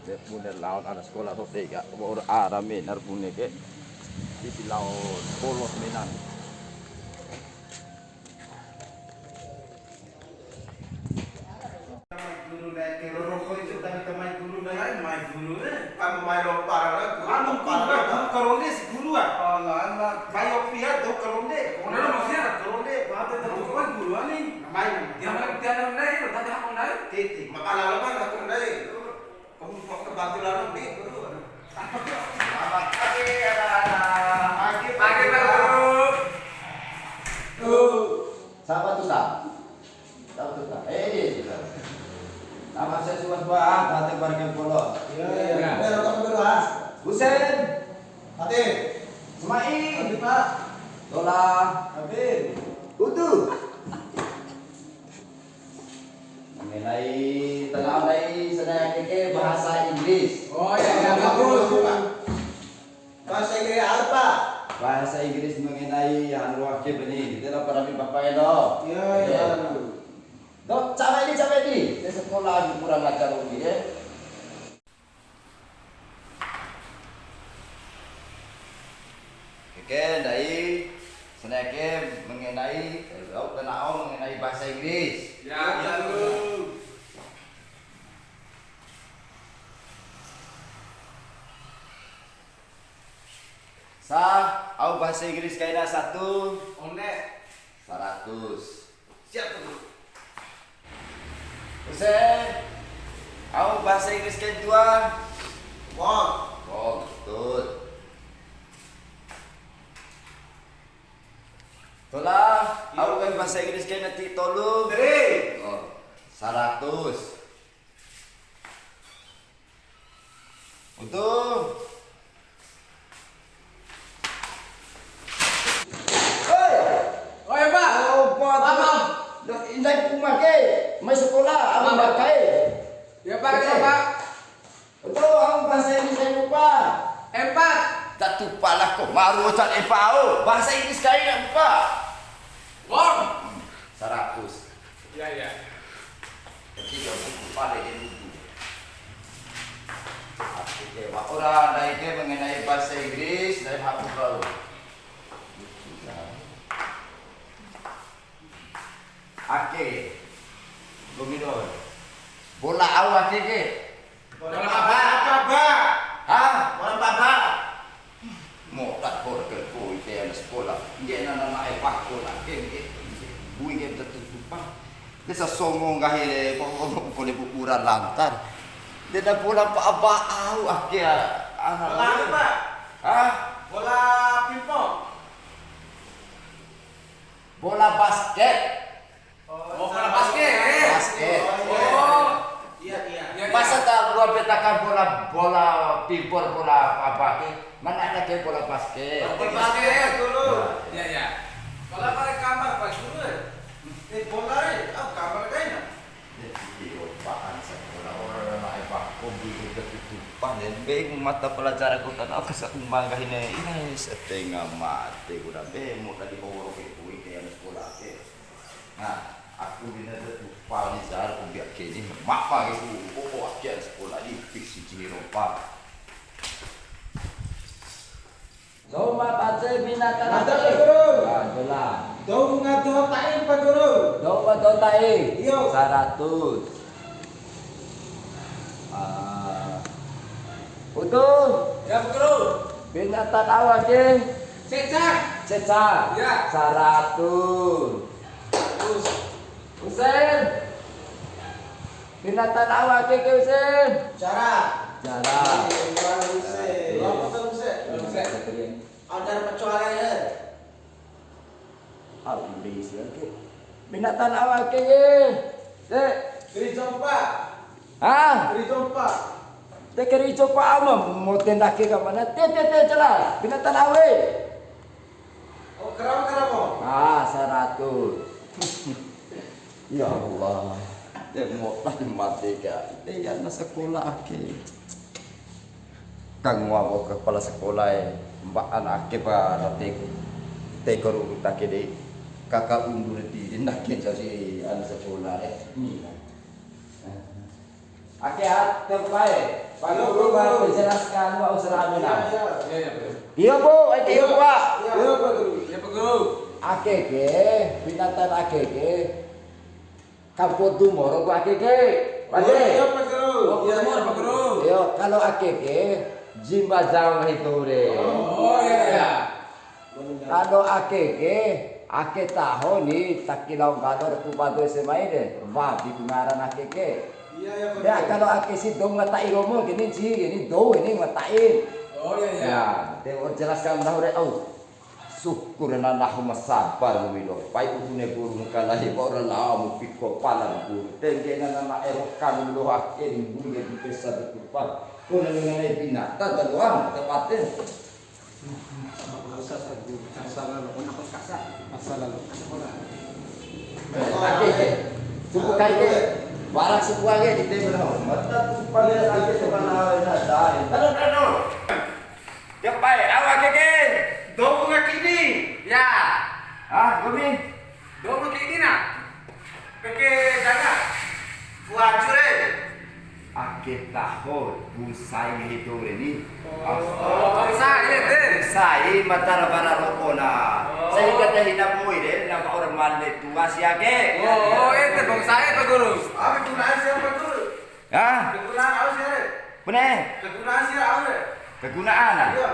Dia punya laut ada sekolah tuh tiga. Baru ada minar punya ke di laut polos minar. Guru na kero roko itu tapi temai guru na ay mai guru na kamu mai ro para anu para karonde si guru Allah Allah mai opia do karonde ona no masia karonde baate to ko guru ani mai dia mai dia na nai ro tadi aku nai titi makala lawan aku nai kamu mau ke batu lalu bi guru apa pagi ada pagi guru Siapa tuh tak? Tahu tuh tak? Nama saya Suwas Baat, Hati Barangkali Polo. Iya. Kamu berdoa. Husen, Hati. Semai, Hati Pak. Dola, Hati. Udu. Mengenai tenalai saya keke bahasa Inggris. Oh ya, bagus. Bahasa Inggris apa? Bahasa Inggris mengenai anu wakil ini. Kita pada pakai do. Iya. Dok, cabai di. Di sekolah kurang ajar lagi ya. Oke, dari seneke mengenai tenau mengenai bahasa Inggris. Ya, Guru. Au bahasa Inggris kayaknya 1 One. 100. Siap, Guru. Husen, au bahasa Inggris kayak 2. Wow. Oh, betul. Tolah, au kan bahasa Inggris kayak nanti tolong. Dari. Oh, 100. Untuk Oh ya, Pak. Maaf. Indai kumakai, mai sekolah abang pakai. Ya, Pak, ya, Pak. Betul, aku bahasa Inggris saya lupa. 4. Tak lupa lah kok, baru ucap EPAO. Bahasa Inggris kaya nak lupa. Gor. 100. Ya. Jadi aku lupa deh dulu. Oke, orang naiknya mengenai bahasa Inggris dari hapus baru. Ake, domino. Bola awak ke? Bola apa? Hah? Bola apa? Mau tak korkel koi ke sekolah. Dia nana naik pakola. Ke. Bui ke tertutup. Desa songong kahile pokok boleh bukuran lantar. Dia dah bola apa au ake anak. Bola apa? Hah? Bola pingpong. Bola basket. Oh, bola basket. Basket. Oh. Iya. Masa tak luar petakan bola pingpong bola apa ke? Mana ada ke bola basket? Bola basket dulu. Iya. Bola pada kamar Pak Guru. Bola au kamar kayaknya. Bahan sekolah orang naik paku biru ketutupan dan bingung mata pelajaran aku tak tahu kesekumbang ini setengah mati udah bingung tadi bawa roket kui ke yang sekolah ke. Nah, aku bina tertutupan ni jar aku biar ke ni mak pagi tu bawa ke sekolah di fiksi ciro pak. Doma baca binatang Ada Guru. Adalah. Dong ngado taing Pak Guru. Doma dotai. Iyo. 100. Betul. Ya Pak Guru. Binatang awak ke? Cecak. Cecak. Ya. 100. Husen. Binatang awak ke Husen? Cara. Jarak. Ada pecuali ya. Habis ya ke. Binatang awak ke? Dek. Beri jompa. Ah, Beri jompa. dek keri coba ama mau tendak ke mana? Te jelas. Binatang awe. Oh, kerap. Ah, 100. Ya Allah. Dia mau mati ka. Dia na sekolah ke. Kang wawo kepala sekolah mbak anak ke pa tekor tak de kakak undur di nak ke jadi anak sekolah ni. Akehat terbaik. Pak Guru menjelaskan wa usrahnya. Iya Bu, iya Pak. Iya Pak Guru. Ya Pak Guru. Akeke, binatang akeke. Kampung Tumoro ku akeke. Pade. Iya Pak Guru. Iya Pak Guru. Yo, kalau akeke jimba jauh itu deh. Oh iya. Kalau akeke, ake tahu nih tak kilau gador tu padu semai deh. Wah, di pengaran akeke. Iya ya Pak Guru. Ya kalau ake si dong ngatai romo gini sih, ini do ini ngatain. Oh iya. Ya, dia jelaskan dah udah. Oh, syukur na nahum sabar milo. Pai udune burung kala he ora lamu pikko palan guru. Tengge na na erokan lo akin guru di desa berkupat. Kuna mengenai binatang doang tepatin. Oke, cukup kaki. Barang sebuah ke di tembok. Mata tu pada lagi sebenarnya dah. Aduh. Yang baik awak keke. Dong ngakini. Ya. Ah, gumi. Dong kayak ini nak. Keke jaga. Wajure. Ake tahu busai itu ini. Oh, saya deh. Saya matara para rokona. Saya kata hidup muide, nama orang mande tua si ake. Oh, itu bang saya Pak Guru. Apa kegunaan siapa Pak Guru? Ah, Kegunaan apa sih? benar. Kegunaan siapa? Kegunaan. Iya.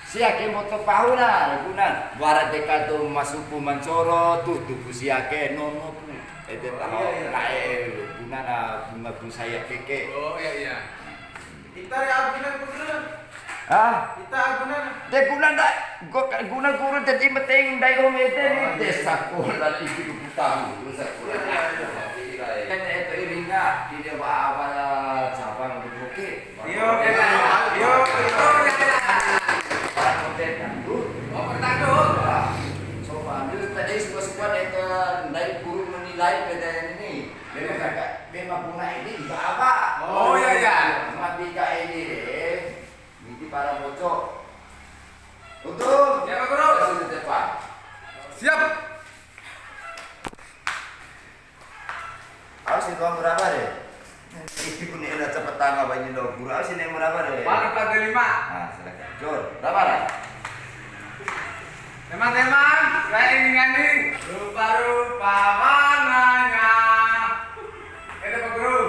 Si ake moto pahuna, kegunaan. Barat dekat tu masuk mancoro, tutup si ake nono tu. Itu tahu. Naik guna bunga saya keke. Oh iya. Kita ya abunan Pak Guru. Ah, Kita abunan. de guna dah, guna guru jadi penting dari home itu ni desa kola ibu tahu, desa kola. Kan itu iringa, dia bawa cabang bukit. Iya, iya. Para konten dulu. Oh, bertanggung. Coba ambil tadi sebuah itu dari guru menilai beda ini. Memang bunga ini juga apa? Oh iya. Mati ini deh. Ini para bocok. Untuk Ya Pak Guru. Sudah depan. Siap. Harus itu berapa deh? Ini pun ada cepat tangga banyak lo. Guru harus ini berapa deh? Balik pada 5. Nah, silakan. Jor, berapa lah? Teman-teman, saya ingin rupa-rupa mananya. Itu Pak Guru.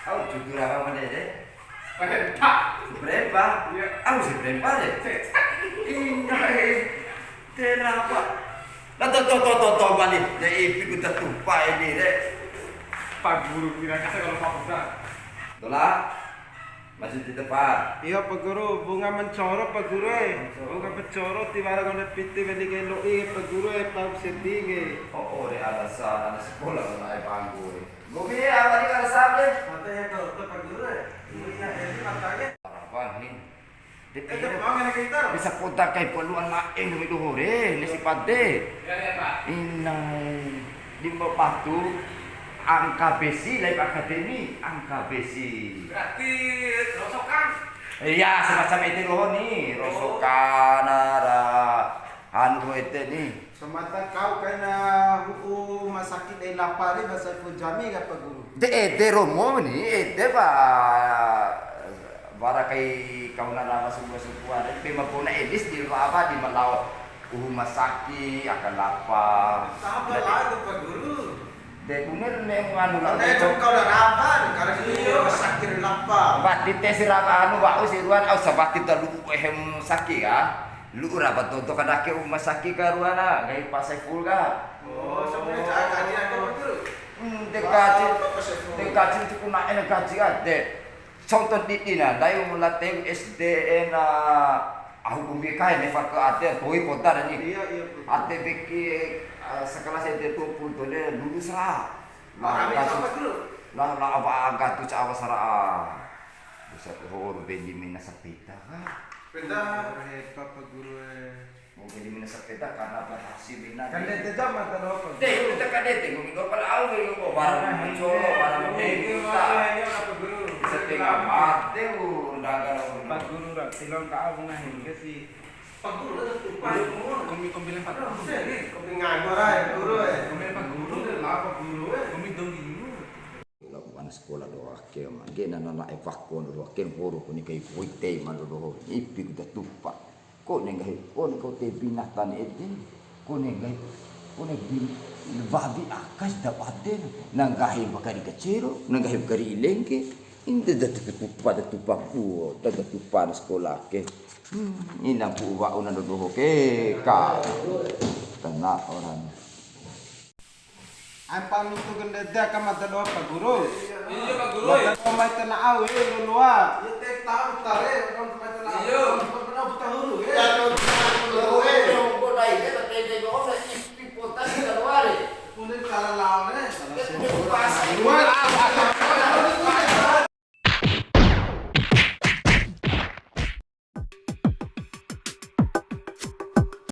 Kau jujur apa mana deh? Perintah. Berapa? Iya. Aku sih berapa deh? Indah, kenapa? Nah, to balik. Jadi ikut tertupa ini deh. Pak Guru kira kasih kalau Pak Ustaz. Tolak. Masih di depan. Iya Pak Guru, bunga mencoro Pak Guru. Bunga mencoro tiba-tiba kau piti beli kelo Pak Guru Pak setinggi. Oh, deh alasan anak sekolah kalau naik panggung. Gobi apa di alasan deh? Matanya tuh Pak Guru. Iya, ini matanya. Harapan nih. Itu mau ngene kita. Bisa kontak kayak peluang lain demi dohore, ni sifat deh. Ya Pak. Inai di bapatu angka besi lain akademi angka besi. Berarti rosokan. Iya semacam itu loh nih rosokan ara anu itu nih. Semata kau kena rumah sakit dari lapari bahasa Jami Pak Guru. De romo nih pak. Barakai kau nama sebuah pema puna edis di apa di Malau rumah sakit akan lapar. Apa lagi Pak Guru? De kuner ne anu lah. Nah, itu kau dah rapan karena itu rumah sakit lapar. Pak di tes raba anu pak usiruan au sabati ta lu ehem sakit ya. Lu rapat untuk kadake rumah sakit karuana kayak pasai full ka. Oh, sebenarnya jangan kaji aku Pak Guru. Dekaji itu kuna enak gaji ade. Contoh di ina dayu mulateng SDN aku kumbikai ne fak ade boy kota ni. Iya. Ate beki sekelas itu 20 tu le lulus lah. Kami apa Guru? Lah apa agak tu cawa sara. Bisa hor Benjamin Sapita ka. Benda Pak Guru. Mau Benjamin Sapita karena berhasil bina. Kan dia jam atau apa? Deh, kita kan deh, gue minta pada awal gue barang mencolo, barang kita. Pak Guru. Setengah mati undangan Pak Guru rak silong ka abang ngahin ke si Pak Guru dah tupa. Kombil Pak Guru. Kau nganggur ay Guru. Kombil Pak Guru. Lah Pak Guru. Kombil dong dulu. sekolah doa ke man gena na evakon doa ken poro ko ni kay kuite man do ipi ko tupa ko ne ngai ko ne ko te binatan ete ko ne ngai ko ne bin babi akas dapaten nanggahi bakari kecero nanggahi bakari ilengke inte da tupa puo da tupa na sekolah ke ina pu wa una do ke ka tanah orang Ang pamito ganda da kamata doa pa guru. Iya Pak Guru. Wala ko may tanaaw lulua. Iya tek tahu tare, orang macam Iyo. apa? Pernah buta huru ya.